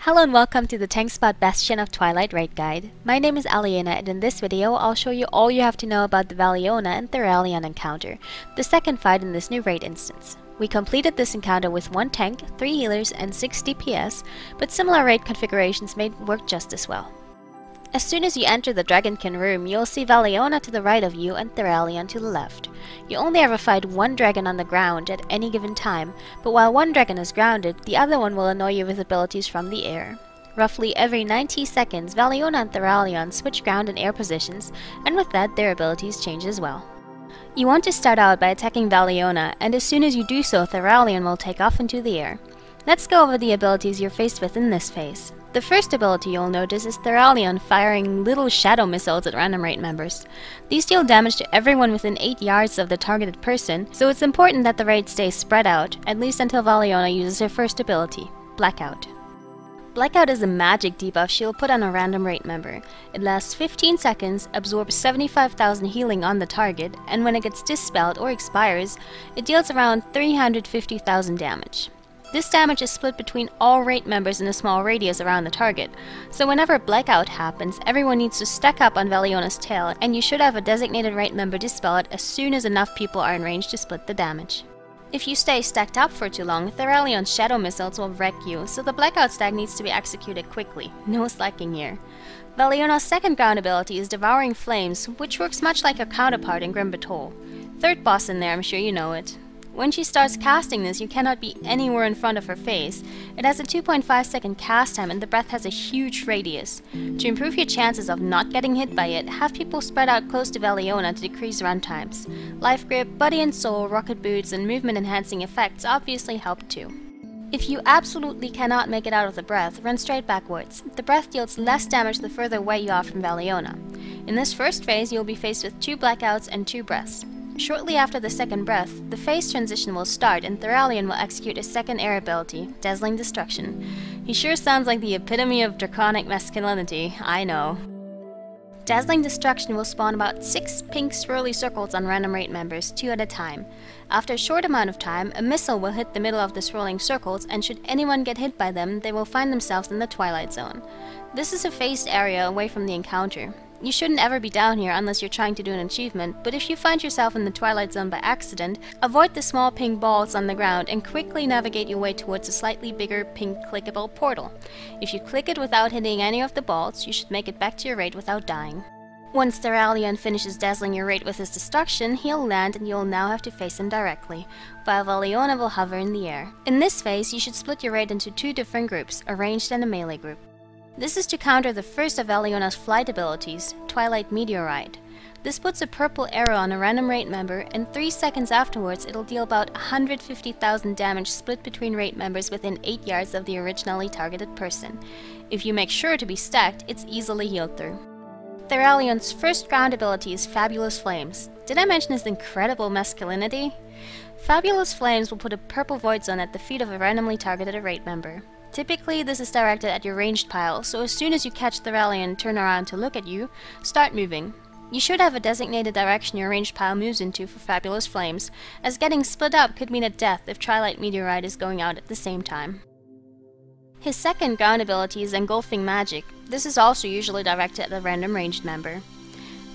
Hello and welcome to the TankSpot Bastion of Twilight Raid Guide. My name is Valiona, and in this video I'll show you all you have to know about the Valiona and Theralion encounter, the second fight in this new raid instance. We completed this encounter with 1 tank, 3 healers, and 6 DPS, but similar raid configurations may work just as well. As soon as you enter the Dragonkin room, you'll see Valiona to the right of you and Theralion to the left. You only ever fight 1 dragon on the ground at any given time, but while 1 dragon is grounded, the other one will annoy you with abilities from the air. Roughly every 90 seconds, Valiona and Theralion switch ground and air positions, and with that their abilities change as well. You want to start out by attacking Valiona, and as soon as you do so, Theralion will take off into the air. Let's go over the abilities you're faced with in this phase. The first ability you'll notice is Theralion firing little shadow missiles at random raid members. These deal damage to everyone within 8 yards of the targeted person, so it's important that the raid stays spread out, at least until Valiona uses her first ability, Blackout. Blackout is a magic debuff she'll put on a random raid member. It lasts 15 seconds, absorbs 75,000 healing on the target, and when it gets dispelled or expires, it deals around 350,000 damage. This damage is split between all raid members in a small radius around the target, so whenever Blackout happens, everyone needs to stack up on Valiona's tail, and you should have a designated raid member dispel it as soon as enough people are in range to split the damage. If you stay stacked up for too long, Theralion's shadow missiles will wreck you, so the Blackout stack needs to be executed quickly. No slacking here. Valiona's second ground ability is Devouring Flames, which works much like her counterpart in Grim Batol. Third boss in there, I'm sure you know it. When she starts casting this, you cannot be anywhere in front of her face. It has a 2.5 second cast time and the breath has a huge radius. To improve your chances of not getting hit by it, have people spread out close to Valiona to decrease run times. Life Grip, Body and Soul, Rocket Boots, and movement enhancing effects obviously help too. If you absolutely cannot make it out of the breath, run straight backwards. The breath deals less damage the further away you are from Valiona. In this first phase, you'll be faced with 2 blackouts and 2 breaths. Shortly after the second breath, the phase transition will start and Theralion will execute his second air ability, Dazzling Destruction. He sure sounds like the epitome of draconic masculinity, I know. Dazzling Destruction will spawn about 6 pink swirly circles on random raid members, 2 at a time. After a short amount of time, a missile will hit the middle of the swirling circles, and should anyone get hit by them, they will find themselves in the Twilight Zone. This is a phased area away from the encounter. You shouldn't ever be down here unless you're trying to do an achievement, but if you find yourself in the Twilight Zone by accident, avoid the small pink balls on the ground and quickly navigate your way towards a slightly bigger pink clickable portal. If you click it without hitting any of the balls, you should make it back to your raid without dying. Once Theralion finishes dazzling your raid with his destruction, he'll land and you'll now have to face him directly, while Valiona will hover in the air. In this phase, you should split your raid into 2 different groups, a ranged and a melee group. This is to counter the first of Valiona's flight abilities, Twilight Meteorite. This puts a purple arrow on a random raid member, and 3 seconds afterwards it'll deal about 150,000 damage split between raid members within 8 yards of the originally targeted person. If you make sure to be stacked, it's easily healed through. Theralion's first ground ability is Fabulous Flames. Did I mention his incredible masculinity? Fabulous Flames will put a purple void zone at the feet of a randomly targeted raid member. Typically, this is directed at your ranged pile, so as soon as you catch Theralion and turn around to look at you, start moving. You should have a designated direction your ranged pile moves into for Fabulous Flames, as getting split up could mean a death if Twilight Meteorite is going out at the same time. His second ground ability is Engulfing Magic. This is also usually directed at a random ranged member.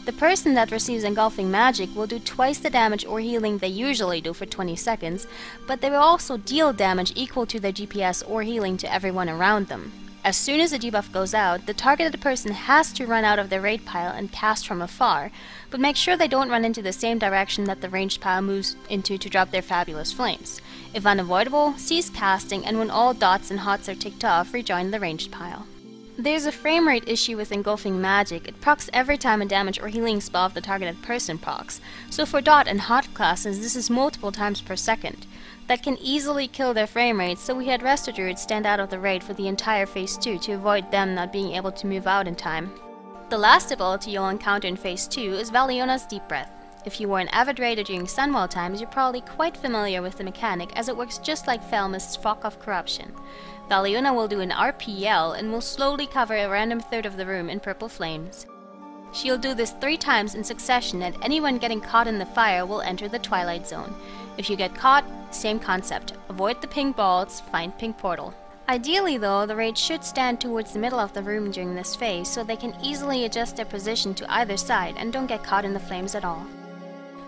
The person that receives Engulfing Magic will do twice the damage or healing they usually do for 20 seconds, but they will also deal damage equal to their DPS or healing to everyone around them. As soon as the debuff goes out, the targeted person has to run out of their raid pile and cast from afar, but make sure they don't run into the same direction that the ranged pile moves into to drop their Fabulous Flames. If unavoidable, cease casting, and when all dots and hots are ticked off, rejoin the ranged pile. There's a frame rate issue with Engulfing Magic. It procs every time a damage or healing spell of the targeted person procs, so for dot and hot classes this is multiple times per second. That can easily kill their frame rate, so we had Resto Druids stand out of the raid for the entire phase 2 to avoid them not being able to move out in time. The last ability you'll encounter in phase 2 is Valiona's Deep Breath. If you were an avid raider during Sunwell times, you're probably quite familiar with the mechanic, as it works just like Felmist's Fog of Corruption. Valiona will do an RPL and will slowly cover a random third of the room in purple flames. She'll do this 3 times in succession, and anyone getting caught in the fire will enter the Twilight Zone. If you get caught, same concept. Avoid the pink balls, find pink portal. Ideally though, the raid should stand towards the middle of the room during this phase so they can easily adjust their position to either side and don't get caught in the flames at all.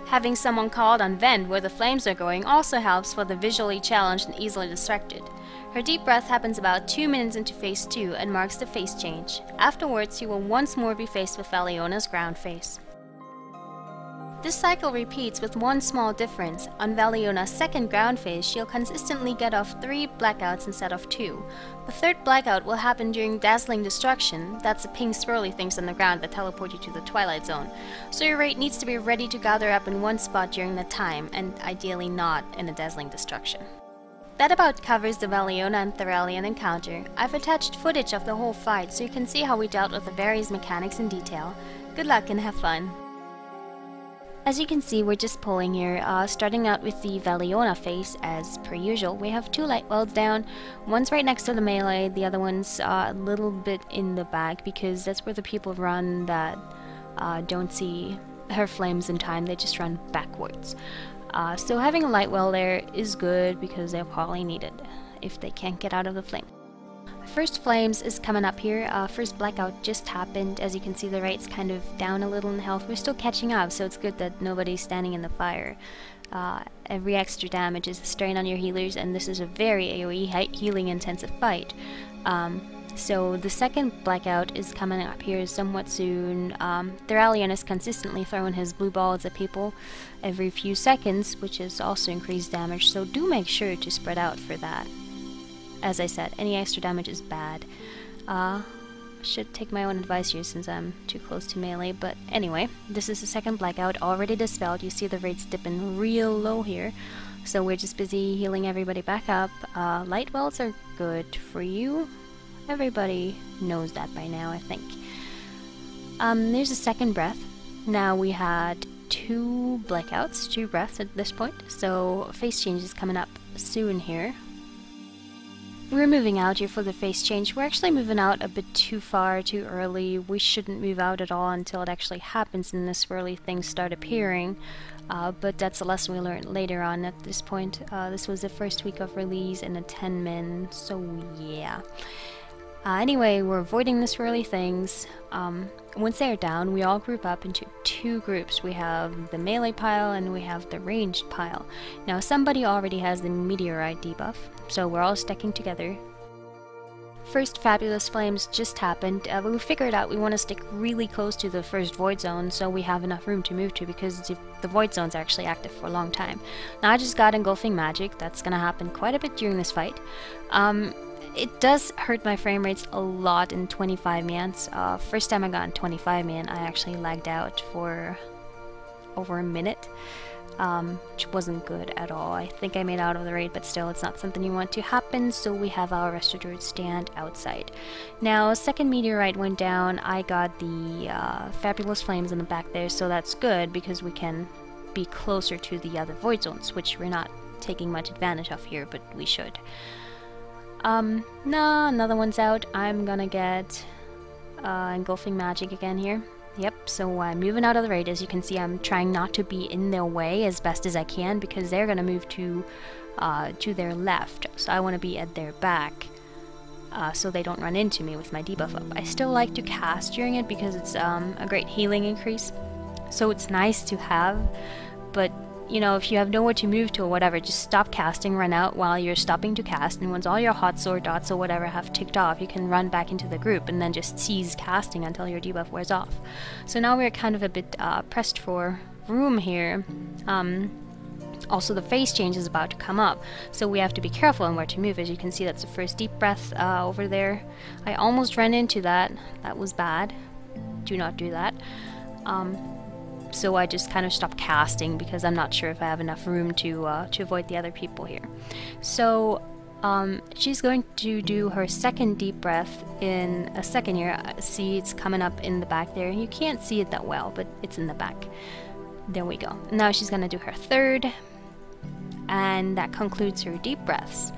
Having someone called on vent where the flames are going also helps for the visually challenged and easily distracted. Her deep breath happens about 2 minutes into phase 2 and marks the phase change. Afterwards, you will once more be faced with Valiona's ground phase. This cycle repeats with one small difference. On Valiona's second ground phase, she'll consistently get off 3 blackouts instead of 2. The third blackout will happen during Dazzling Destruction. That's the pink swirly things on the ground that teleport you to the Twilight Zone. So your raid needs to be ready to gather up in one spot during that time, and ideally not in a Dazzling Destruction. That about covers the Valiona and Theralion encounter. I've attached footage of the whole fight so you can see how we dealt with the various mechanics in detail. Good luck and have fun! As you can see, we're just pulling here, starting out with the Valiona phase. As per usual, we have 2 light welds down. One's right next to the melee, the other one's a little bit in the back because that's where the people run that don't see her flames in time, they just run backwards. So having a light well there is good because they'll probably need it if they can't get out of the flame. First flames is coming up here. First blackout just happened. As you can see, the rate's kind of down a little in health. We're still catching up, so it's good that nobody's standing in the fire. Every extra damage is a strain on your healers, and this is a very AoE healing intensive fight. So the second blackout is coming up here somewhat soon. Theralion is consistently throwing his blue balls at people every few seconds, which has also increased damage, so do make sure to spread out for that. As I said, any extra damage is bad. Should take my own advice here since I'm too close to melee, but anyway, this is the second blackout, already dispelled. You see the rates dipping real low here, so we're just busy healing everybody back up. Light welds are good for you. Everybody knows that by now, I think. There's a second breath. Now we had 2 blackouts, 2 breaths at this point, so phase change is coming up soon here. We're moving out here for the phase change. We're actually moving out a bit too far, too early. We shouldn't move out at all until it actually happens and the swirly things start appearing. But that's a lesson we learned later on at this point. This was the first week of release in a 10-min, so yeah. Anyway, we're avoiding the swirly things. Once they are down, we all group up into 2 groups. We have the melee pile and we have the ranged pile. Now somebody already has the meteorite debuff, so we're all sticking together. First Fabulous Flames just happened. We figured out we want to stick really close to the first Void Zone so we have enough room to move to, because the Void Zone's actually active for a long time. Now I just got Engulfing Magic. That's gonna happen quite a bit during this fight. It does hurt my frame rates a lot in 25 mans. First time I got in 25 man, I actually lagged out for over a minute, which wasn't good at all. I think I made out of the raid, but still, it's not something you want to happen, so we have our Restorator stand outside. Now, second meteorite went down. I got the Fabulous Flames in the back there, so that's good because we can be closer to the other Void Zones, which we're not taking much advantage of here, but we should. No, another one's out. I'm gonna get Engulfing Magic again here. Yep, so I'm moving out of the raid. As you can see, I'm trying not to be in their way as best as I can because they're gonna move to their left. So I want to be at their back so they don't run into me with my debuff up. I still like to cast during it because it's a great healing increase. So it's nice to have, but you know, if you have nowhere to move to or whatever, just stop casting, run out while you're stopping to cast, and once all your hot sword dots or whatever have ticked off, you can run back into the group and then just cease casting until your debuff wears off. So now we're kind of a bit pressed for room here. Also, the phase change is about to come up, so we have to be careful on where to move. As you can see, that's the first deep breath over there. I almost ran into that. That was bad. Do not do that. So I just kind of stopped casting because I'm not sure if I have enough room to avoid the other people here. So she's going to do her second deep breath in a second here. See, it's coming up in the back there. You can't see it that well, but it's in the back. There we go. Now she's going to do her third, and that concludes her deep breaths.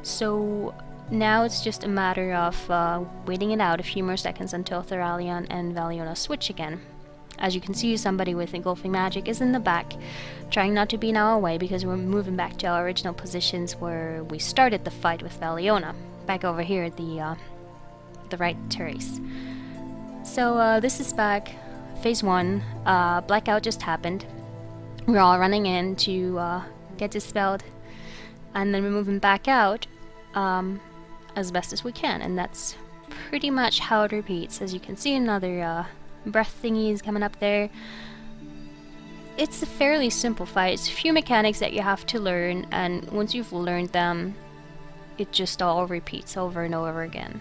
So now it's just a matter of waiting it out a few more seconds until Theralion and Valiona switch again. As you can see, somebody with Engulfing Magic is in the back, trying not to be in our way because we're moving back to our original positions where we started the fight with Valiona. back over here at the right terrace. So this is back phase 1. Blackout just happened. We're all running in to get dispelled, and then we're moving back out as best as we can, and that's pretty much how it repeats. As you can see, another breath thingy is coming up there. It's a fairly simple fight. It's a few mechanics that you have to learn, and once you've learned them, it just all repeats over and over again.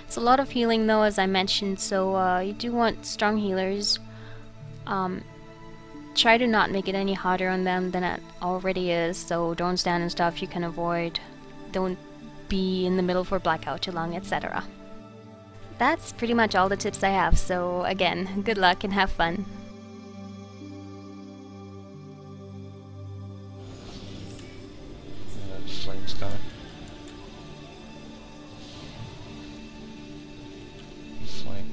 It's a lot of healing though, as I mentioned, so you do want strong healers. Try to not make it any harder on them than it already is, so don't stand and stuff you can avoid. Don't be in the middle for blackout too long, etc. That's pretty much all the tips I have, so again, good luck and have fun. Flames coming. Flame.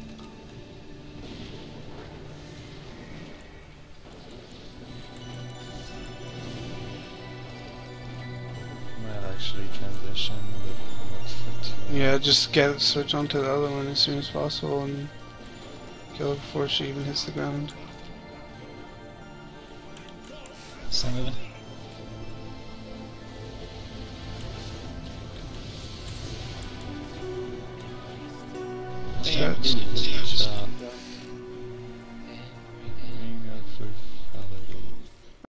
Might actually transition, but that's it. Yeah, just switch onto the other one as soon as possible and kill her before she even hits the ground. Still moving. Strats. Good shot.